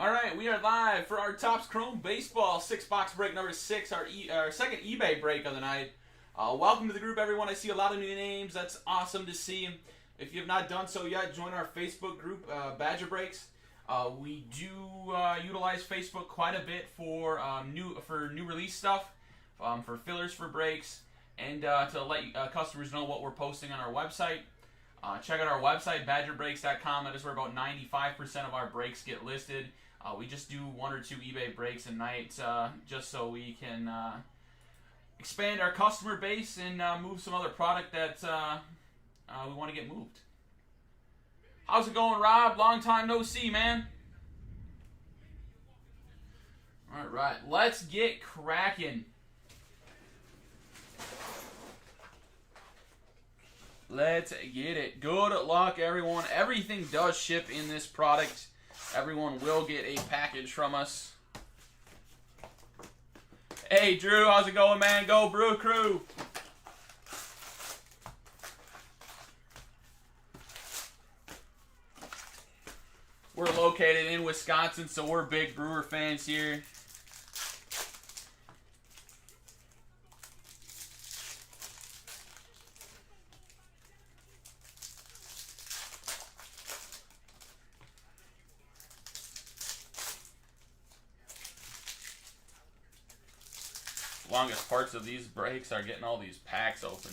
All right, we are live for our Topps Chrome Baseball 6-box break number 6, our second eBay break of the night. Welcome to the group, everyone. I see a lot of new names. That's awesome to see. If you have not done so yet, join our Facebook group, Badger Breaks. We do utilize Facebook quite a bit for new release stuff, for fillers for breaks, and to let customers know what we're posting on our website. Check out our website, badgerbreaks.com. That is where about 95% of our breaks get listed. We just do 1 or 2 eBay breaks a night just so we can expand our customer base and move some other product that we want to get moved. How's it going, Rob? Long time no see, man. All right, let's get cracking. Let's get it. Good luck, everyone. Everything does ship in this product. Everyone will get a package from us. Hey, Drew, how's it going, man? Go, Brew Crew. We're located in Wisconsin, so we're big Brewer fans here. Longest parts of these breaks are getting all these packs open.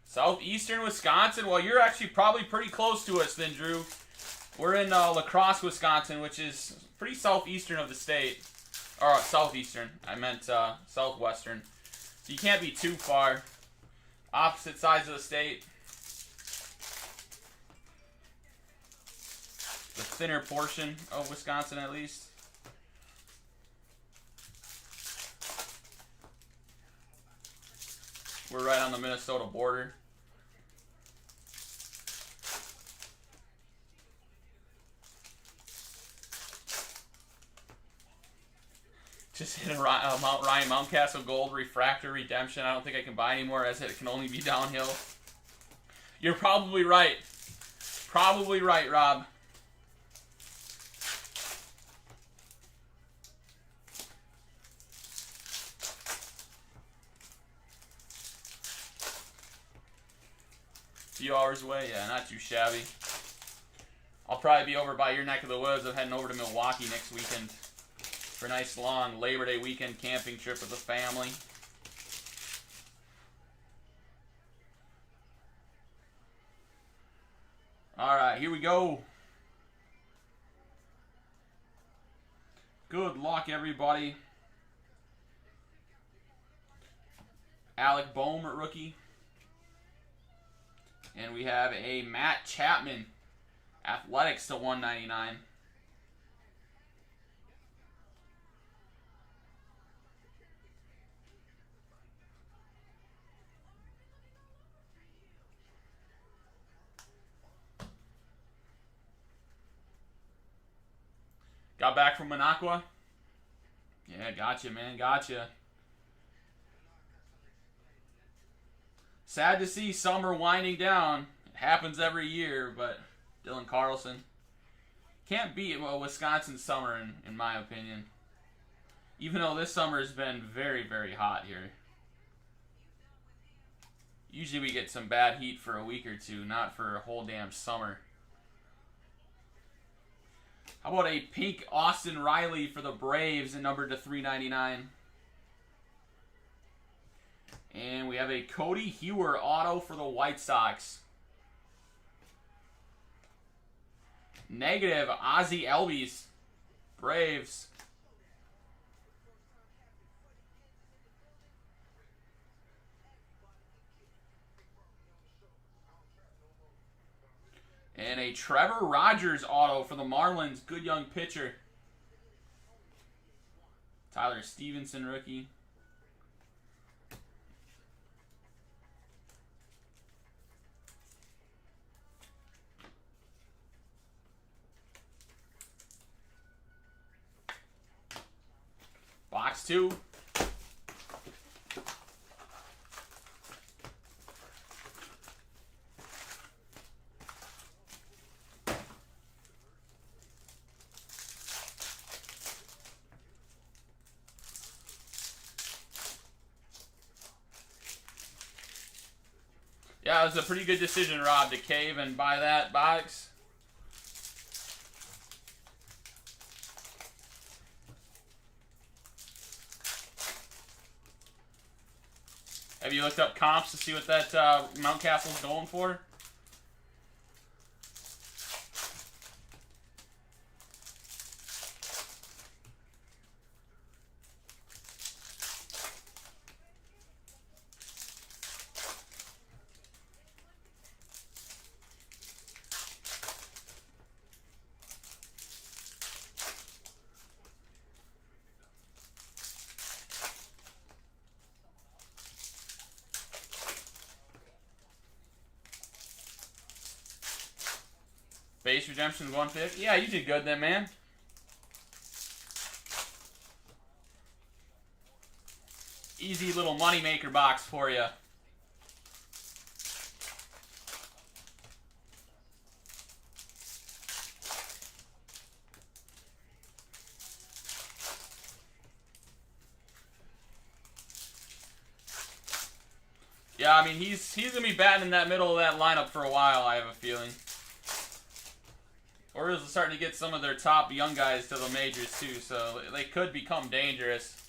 Southeastern Wisconsin. Well, you're actually probably pretty close to us then, Drew. We're in La Crosse, Wisconsin, which is pretty southeastern of the state. Or southeastern. I meant southwestern. So you can't be too far. Opposite sides of the state. The thinner portion of Wisconsin, at least. We're right on the Minnesota border. Just hit a Mount Ryan Mountcastle Gold Refractor Redemption. I don't think I can buy anymore as it can only be downhill. You're probably right. Probably right, Rob. Few hours away, yeah, not too shabby. I'll probably be over by your neck of the woods. I'm heading over to Milwaukee next weekend for a nice long Labor Day weekend camping trip with the family. All right, here we go. Good luck, everybody. Alec Bohm, rookie. And we have a Matt Chapman, Athletics to 199. Got back from Minocqua? Yeah, gotcha, man, gotcha. Sad to see summer winding down. It happens every year, but Dylan Carlson can't beat a Wisconsin summer, in my opinion. Even though this summer has been very, very hot here. Usually we get some bad heat for a week or two, not for a whole damn summer. How about a pink Austin Riley for the Braves and numbered to 399? And we have a Cody Hewer auto for the White Sox. Negative Ozzie Albies, Braves. And a Trevor Rogers auto for the Marlins, good young pitcher. Tyler Stevenson, rookie. Box 2. Yeah, it was a pretty good decision, Rob, to cave and buy that box. Have you looked up comps to see what that Mountcastle's going for? Base redemption 150. Yeah, you did good then, man. Easy little moneymaker box for you. Yeah, I mean, he's going to be batting in that middle of that lineup for a while, I have a feeling. Orioles are starting to get some of their top young guys to the majors, too, so they could become dangerous,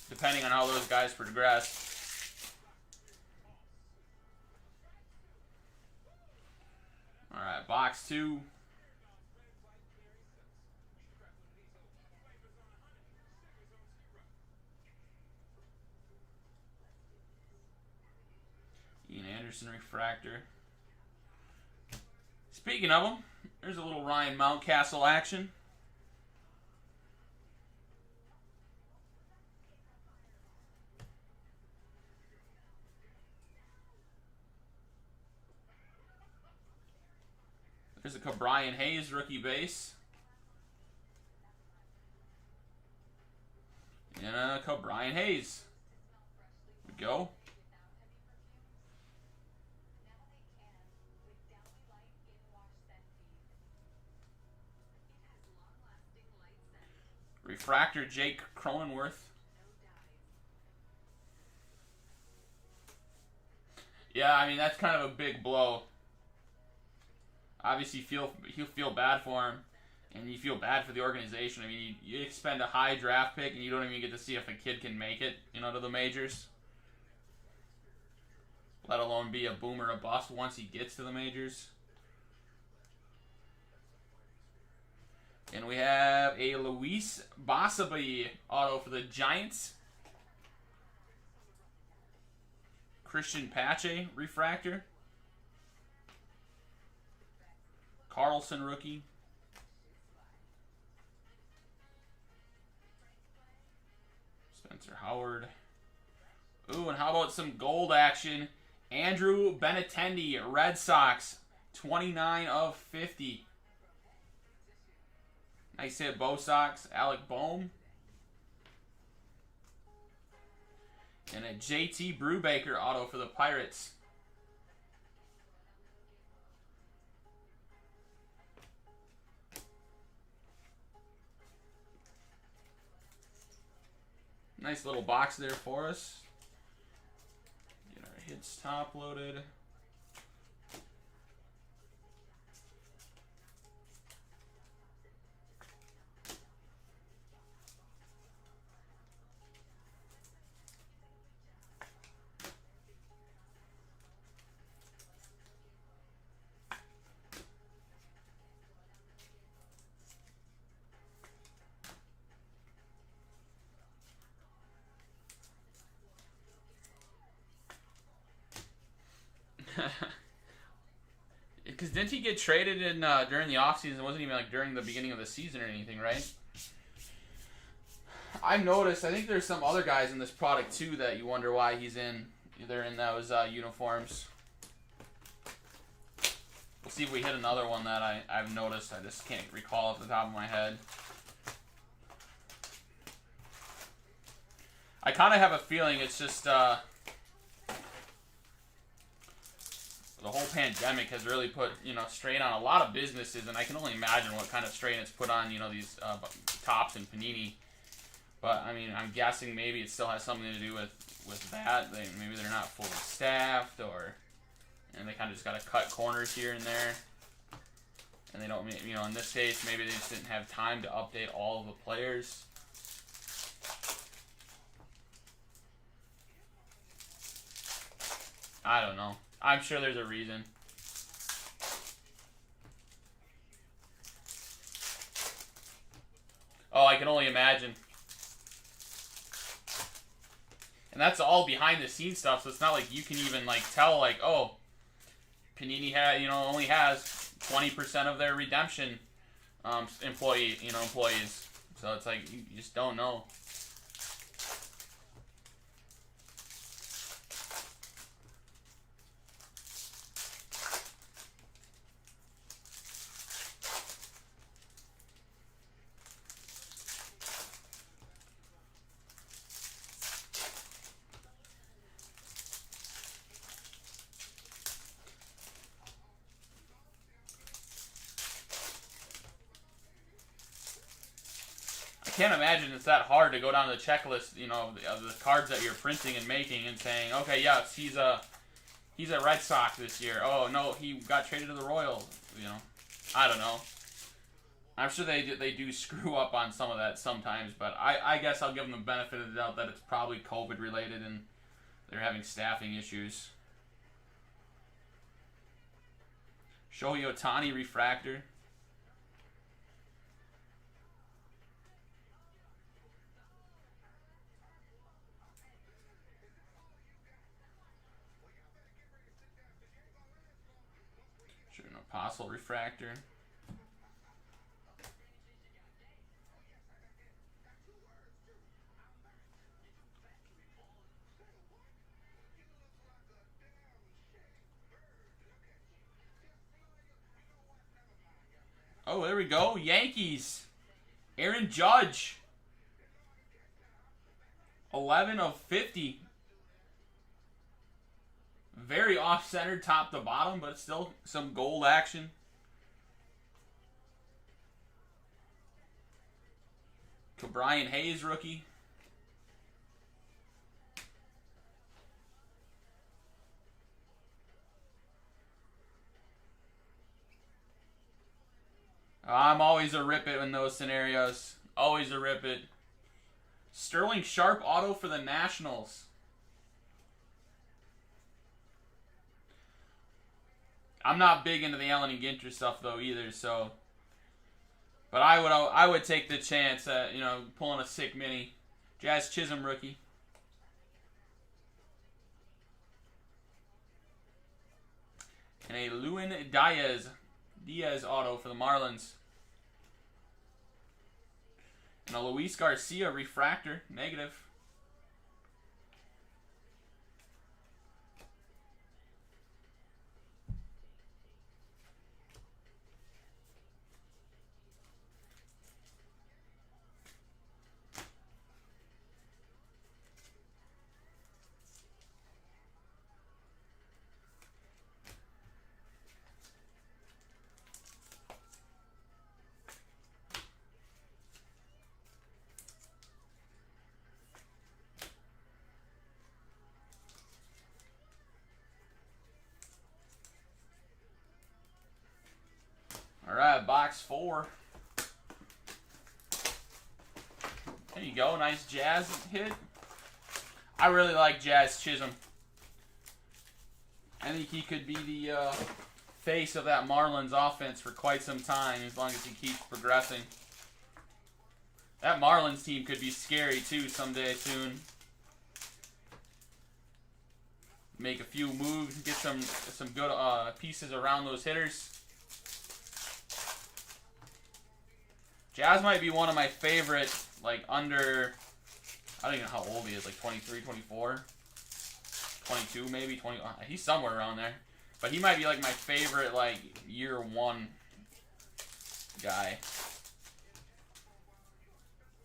depending on how those guys progress. Alright, box 2. Ian Anderson refractor. Speaking of them, there's a little Ryan Mountcastle action. There's a Brian Hayes rookie base. And a Brian Hayes. There we go. Refractor Jake Cronenworth. Yeah, I mean, that's kind of a big blow. Obviously, you feel bad for him, and you feel bad for the organization. I mean, you expend a high draft pick, and you don't even get to see if a kid can make it, to the majors. Let alone be a boom or a bust once he gets to the majors. And we have a Luis Basabe auto for the Giants. Christian Pache refractor. Carlson rookie. Spencer Howard. Ooh, and how about some gold action? Andrew Benintendi, Red Sox, 29 of 50. Nice hit, Bo Sox. Alec Boehm. And a JT Brubaker auto for the Pirates. Nice little box there for us. Get our hits top loaded. Because didn't he get traded in during the offseason? It wasn't even like during the beginning of the season or anything, right? I've noticed, I think there's some other guys in this product too that you wonder why he's in. They're in those uniforms. We'll see if we hit another one that I've noticed. I just can't recall off the top of my head. I kind of have a feeling it's just the whole pandemic has really put, strain on a lot of businesses, and I can only imagine what kind of strain it's put on, these Topps and Panini. But, I mean, I'm guessing maybe it still has something to do with that. Maybe they're not fully staffed, or And they kind of just got to cut corners here and there. And they don't, you know, in this case, maybe they just didn't have time to update all of the players. I don't know. I'm sure there's a reason. Oh, I can only imagine. And that's all behind the scenes stuff, so it's not like you can even like tell like, oh, Panini only has 20% of their redemption employees. So it's like you just don't know. I can't imagine it's that hard to go down the checklist, you know, of the cards that you're printing and making and saying, okay, yes, he's a Red Sox this year. Oh no, he got traded to the Royals. You know, I don't know. I'm sure they do screw up on some of that sometimes, but I guess I'll give them the benefit of the doubt that it's probably COVID related and they're having staffing issues. Shohei Ohtani refractor. Apostle refractor. Oh, there we go. Yankees. Aaron Judge. 11 of 50. Very off-centered top to bottom, but still some gold action. Brian Hayes rookie. I'm always a rip it in those scenarios. Always a rip it. Sterling Sharp auto for the Nationals. I'm not big into the Allen and Ginter stuff though either, so. But I would take the chance at pulling a sick mini. Jazz Chisholm rookie. And a Lewin Diaz auto for the Marlins. And a Luis Garcia refractor negative. All right, box 4. There you go, nice Jazz hit. I really like Jazz Chisholm. I think he could be the face of that Marlins offense for quite some time as long as he keeps progressing. That Marlins team could be scary too someday soon. Make a few moves, get some good pieces around those hitters. Jazz might be one of my favorite, like under, I don't even know how old he is, like 23, 24, 22 maybe, 20, he's somewhere around there. But he might be like my favorite, like, year 1 guy.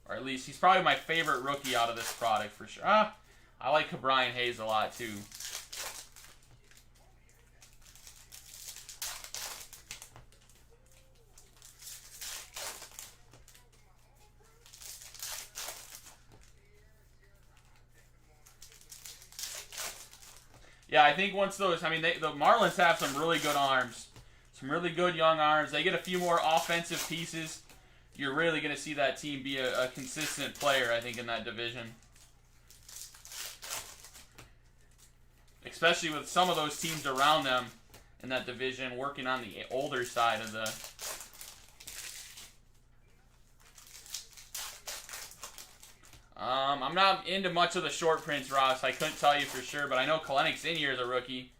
Or at least, he's probably my favorite rookie out of this product for sure. I like Brian Hayes a lot too. Yeah, I think once those, I mean, the Marlins have some really good arms. Some really good young arms. They get a few more offensive pieces. You're really going to see that team be a consistent player, I think, in that division. Especially with some of those teams around them in that division working on the older side of the... I'm not into much of the short prints, Ross. I couldn't tell you for sure, but I know Kalenick's in here as a rookie.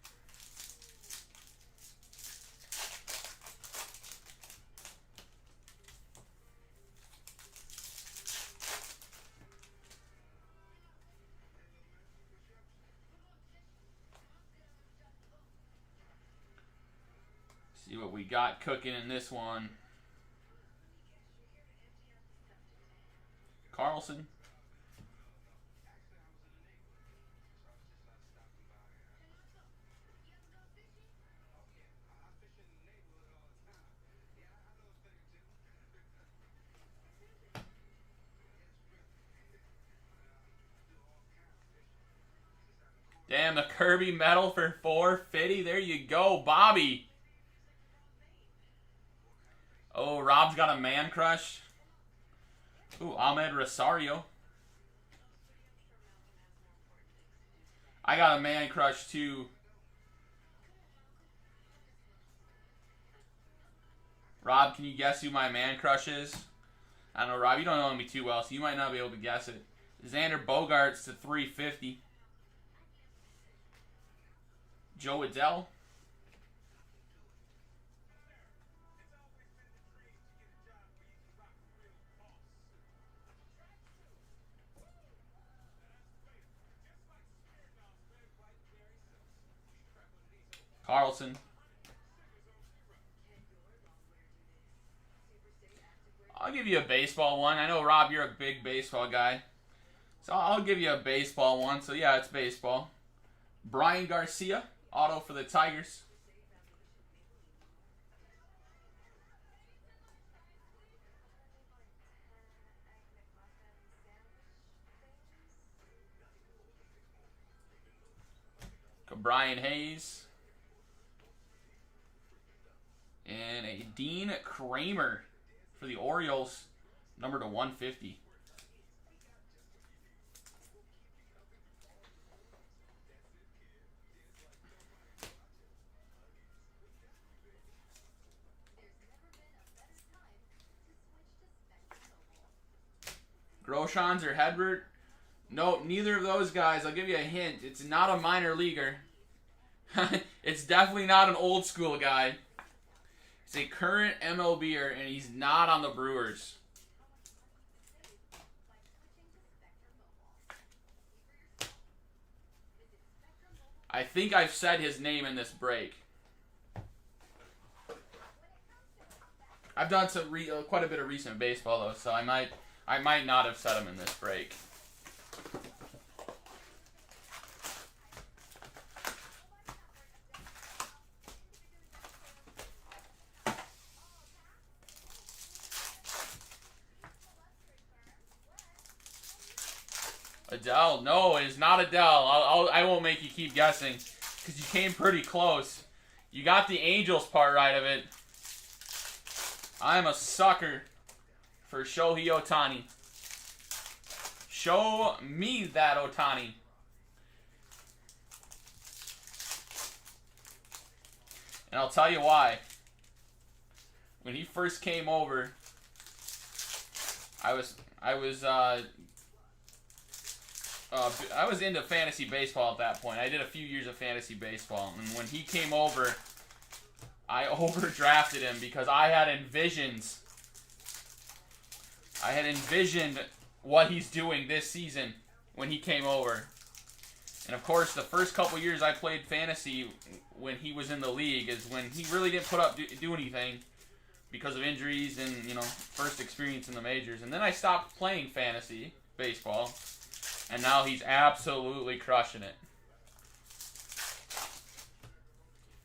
See what we got cooking in this one. Carlson. Damn, the Kirby medal for $450. There you go, Bobby. Oh, Rob's got a man crush. Ooh, Ahmed Rosario. I got a man crush too. Rob, can you guess who my man crush is? I don't know, Rob, you don't know me too well, so you might not be able to guess it. Xander Bogaerts to $350. Joe Adell. Carlson. I'll give you a baseball one. I know, Rob, you're a big baseball guy. So I'll give you a baseball one. So, yeah, it's baseball. Brian Garcia, auto for the Tigers. Brian Hayes. And a Dean Kramer for the Orioles, number to 150. Groshans or Hedbert? No, neither of those guys. I'll give you a hint. It's not a minor leaguer. It's definitely not an old school guy. He's a current MLBer, and he's not on the Brewers. I think I've said his name in this break. I've done some quite a bit of recent baseball though, so I might not have said him in this break. Adele. No, it is not Adele. I won't make you keep guessing because you came pretty close. You got the Angels part right of it. I'm a sucker for Shohei Ohtani. Show me that Ohtani. And I'll tell you why. When he first came over, I was into fantasy baseball at that point. I did a few years of fantasy baseball, and when he came over, I overdrafted him because I had envisioned what he's doing this season when he came over. And of course, the first couple years I played fantasy when he was in the league is when he really didn't put up do anything because of injuries and, first experience in the majors. And then I stopped playing fantasy baseball. And now he's absolutely crushing it.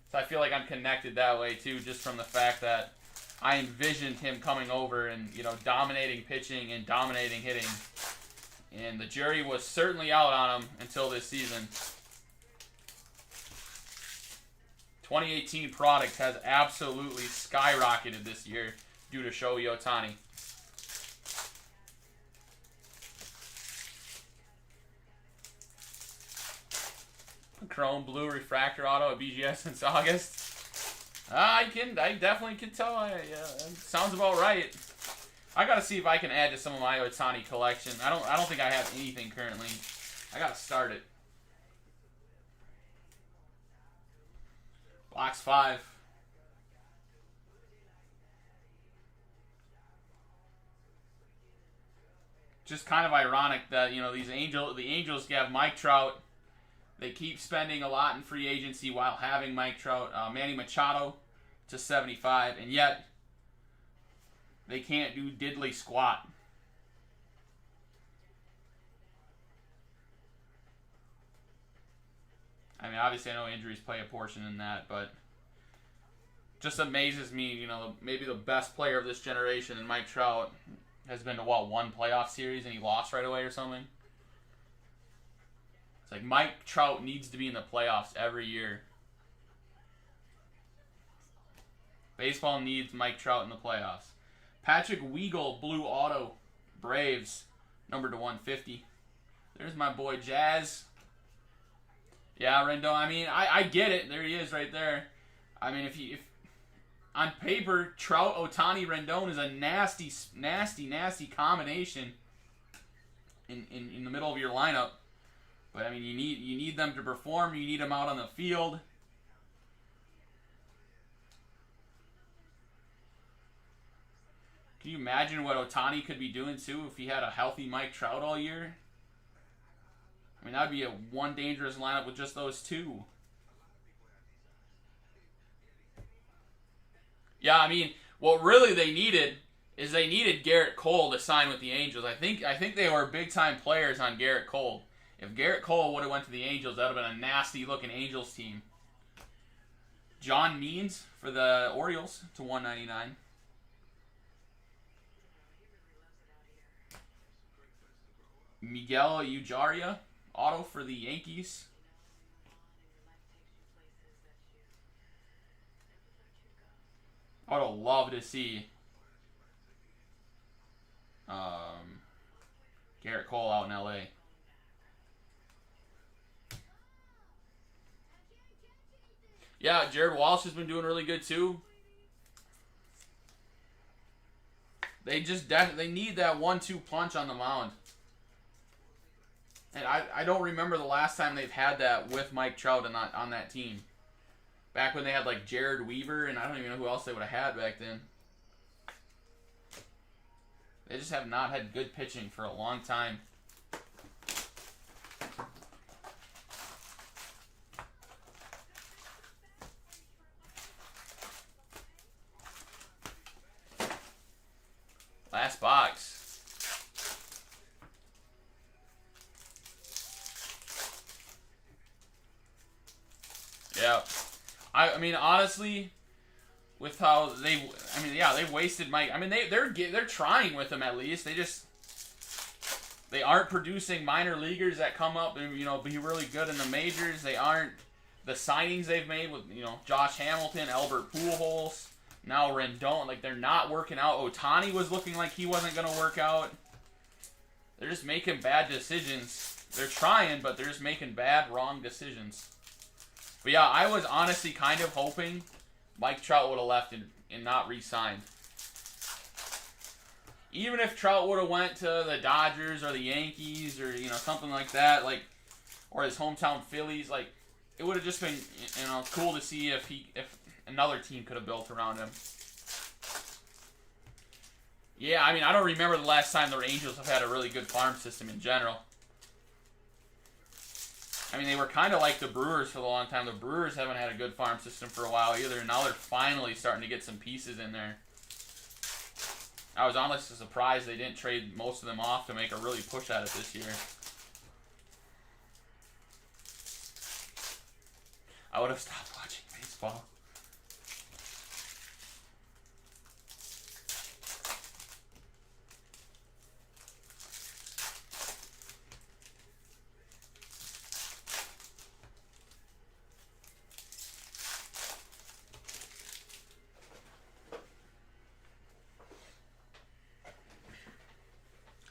So I feel like I'm connected that way too, just from the fact that I envisioned him coming over and, dominating pitching and dominating hitting. And the jury was certainly out on him until this season. 2018 product has absolutely skyrocketed this year due to Shohei Ohtani. Chrome blue refractor auto at BGS since August. I definitely can tell. It sounds about right. I gotta see if I can add to some of my Ohtani collection. I don't think I have anything currently. I gotta start it. Box 5. Just kind of ironic that the Angels have Mike Trout. They keep spending a lot in free agency while having Mike Trout, Manny Machado to 75, and yet they can't do diddly squat. I mean, obviously I know injuries play a portion in that, but just amazes me, maybe the best player of this generation, and Mike Trout has been to, one playoff series, and he lost right away or something? It's like Mike Trout needs to be in the playoffs every year. Baseball needs Mike Trout in the playoffs. Patrick Weigel, blue auto, Braves, numbered to 150. There's my boy Jazz. Yeah, Rendon. I mean, I get it. There he is right there. I mean, if on paper, Trout, Ohtani, Rendon is a nasty combination in the middle of your lineup. But I mean, you need them to perform. You need them out on the field. Can you imagine what Ohtani could be doing too if he had a healthy Mike Trout all year? I mean, that would be one dangerous lineup with just those two. Yeah, I mean, what really they needed is they needed Garrett Cole to sign with the Angels. I think they were big-time players on Garrett Cole. If Garrett Cole would have went to the Angels, that would have been a nasty-looking Angels team. John Means for the Orioles to 199. Miguel Ujaria, auto for the Yankees. I would love to see Garrett Cole out in LA. Yeah, Jared Walsh has been doing really good too. They need that 1-2 punch on the mound. And I don't remember the last time they've had that with Mike Trout on that team. Back when they had like Jared Weaver, and I don't even know who else they would have had back then. They just have not had good pitching for a long time. Last box. Yeah. I mean, honestly, with how they wasted Mike. I mean, they're trying with him at least. They aren't producing minor leaguers that come up and be really good in the majors. They aren't the signings they've made with Josh Hamilton, Albert Pujols, now Rendon. Like, they're not working out. Ohtani was looking like he wasn't going to work out. They're just making bad decisions. They're trying, but they're just making wrong decisions. But yeah, I was honestly kind of hoping Mike Trout would have left and not re-signed. Even if Trout would have went to the Dodgers or the Yankees or something like that, or his hometown Phillies, it would have just been cool to see if another team could have built around him. Yeah, I mean, I don't remember the last time the Angels have had a really good farm system in general. I mean, they were kind of like the Brewers for a long time. The Brewers haven't had a good farm system for a while either, and now they're finally starting to get some pieces in there. I was honestly surprised they didn't trade most of them off to make a really push at it this year. I would have stopped watching baseball.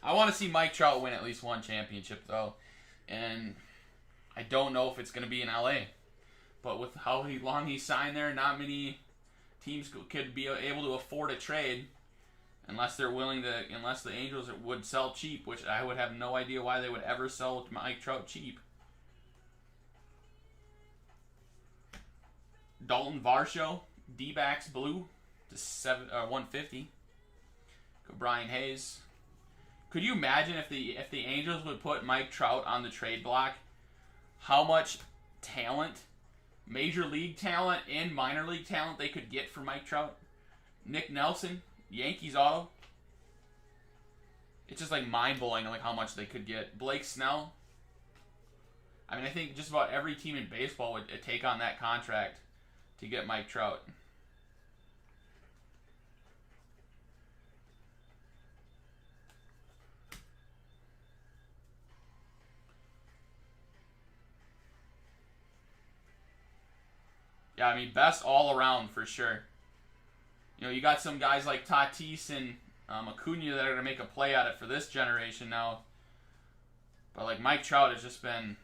I want to see Mike Trout win at least one championship, though. And I don't know if it's going to be in LA. But with how long he signed there, not many teams could be able to afford a trade unless they're willing to, unless the Angels would sell cheap, which I would have no idea why they would ever sell Mike Trout cheap. Dalton Varsho, D-backs blue to 150. Brian Hayes. Could you imagine if the Angels would put Mike Trout on the trade block? How much talent, major league talent and minor league talent they could get for Mike Trout? Nick Nelson, Yankees auto. It's just like mind-blowing like how much they could get. Blake Snell. I mean, I think just about every team in baseball would take on that contract to get Mike Trout. Yeah, I mean, best all around for sure. You know, you got some guys like Tatis and Acuna that are going to make a play at it for this generation now. But, like, Mike Trout has just been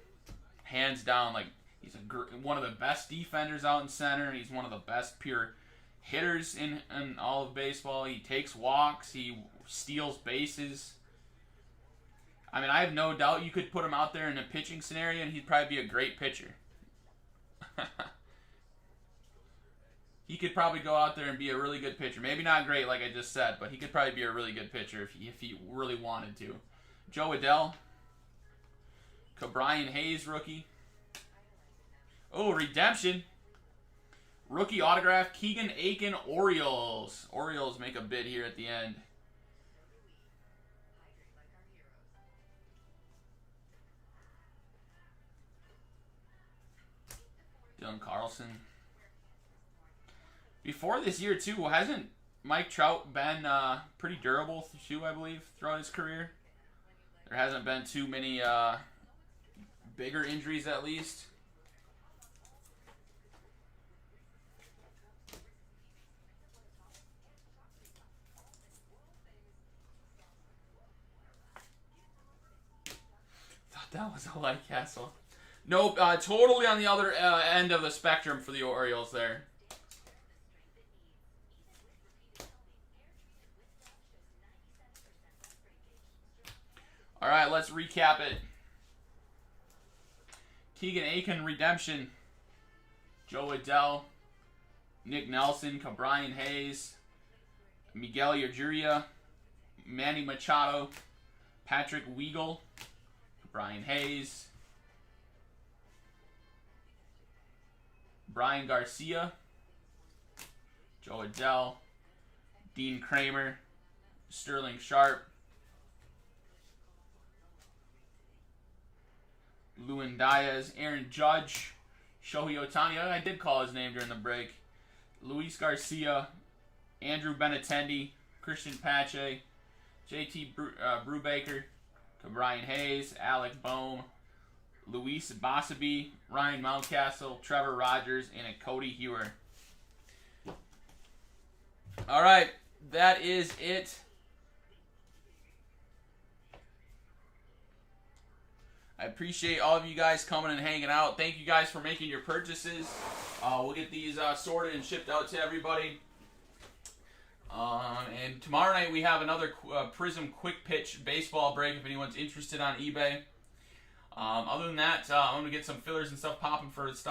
hands down, like, he's one of the best defenders out in center, and he's one of the best pure hitters in all of baseball. He takes walks. He steals bases. I mean, I have no doubt you could put him out there in a pitching scenario, and he'd probably be a great pitcher. He could probably go out there and be a really good pitcher. Maybe not great, like I just said, but he could probably be a really good pitcher if he really wanted to. Joe Adell. Brian Hayes, rookie. Oh, redemption. Rookie autograph, Keegan Aiken, Orioles. Orioles make a bid here at the end. Dylan Carlson. Before this year, too, hasn't Mike Trout been pretty durable, too, I believe, throughout his career? There hasn't been too many bigger injuries, at least. Thought that was a White Castle. Nope, totally on the other end of the spectrum for the Orioles there. All right, let's recap it. Keegan Aiken, redemption. Joe Adell. Nick Nelson, Brian Hayes. Miguel Urrutia. Manny Machado. Patrick Weigel. Brian Hayes. Brian Garcia. Joe Adell. Dean Kramer. Sterling Sharp. Lewin Diaz, Aaron Judge, Shohei Ohtani. I did call his name during the break. Luis Garcia, Andrew Benintendi, Christian Pache, JT Brubaker, Brian Hayes, Alec Boehm, Luis Basabe, Ryan Mountcastle, Trevor Rogers, and a Cody Hewer. All right, that is it. I appreciate all of you guys coming and hanging out. Thank you guys for making your purchases. We'll get these sorted and shipped out to everybody. And tomorrow night we have another Prism Quick Pitch baseball break if anyone's interested on eBay. Other than that, I'm going to get some fillers and stuff popping for stuff